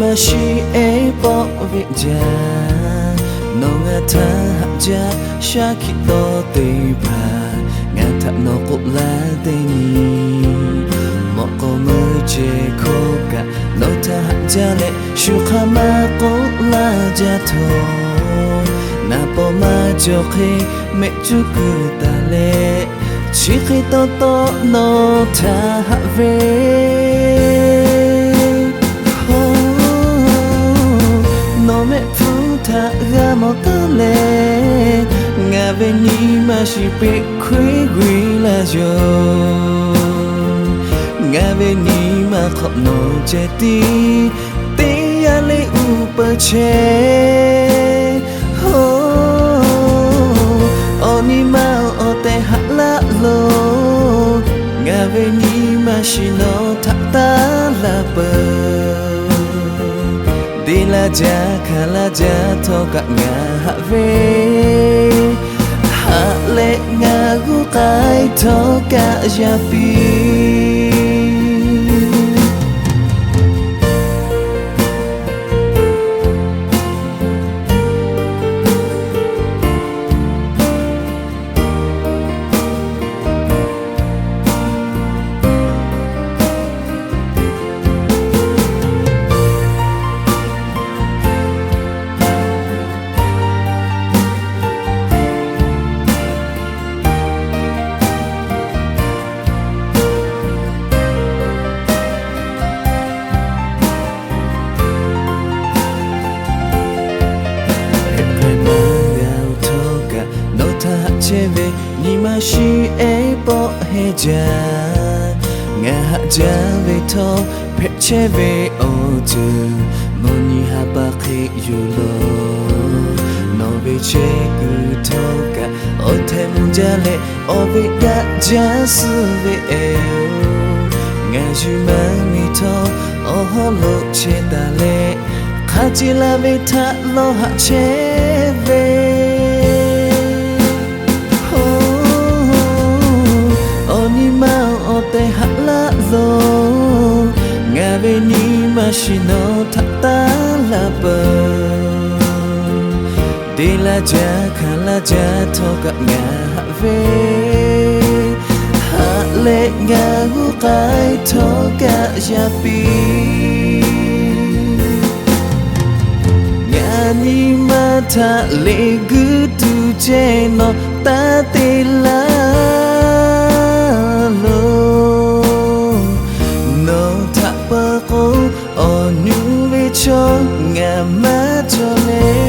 mà si ấy bỏ việc già nó ngã tha hạt già xa khi to tây bà ngã thả nó cũng là tây ni một cô mơ chê khô cả nó tha hạt già lệ shu khá mà cũng là già thôi na bỏ mà cho khi mẹ chú cứ ta lệ chỉ khi to nó tha hạ về nó mẹ phu tha ga màu tơ lệ ngà về ni mà chỉ biết khuấy quý là rồi ngà về ni mà khóc nó che ti ti ya lấy u bờ che ni mau o te hạ la lo ngà về ni mà chỉ nó thắt ta là bờ đi là cha khá là cha thô cả ngà hạ về hạ lệ ngà gu cái thô cả gia pi che về ni mà si ấy bỏ hết cha ngã hạ cha về thô phép che về ô từ môn ni ha ba khi yêu lo nó về che cứ thô cả ô thêm cha lệ ô về đã cha sư về eo ngã chú mang mi thô ô hồ lộ che ta lệ khá chỉ là về thả lo hạ che về te hạ la lo ngà về ni mà chỉ nó thắt ta là bờ đi là cha khá là cha thô cả ngà hạ về hạ lệ ngà gu cái thô cả gia pi ngà ni mà thà lệ gu tu che nó ta te la cho ngà má cho lệ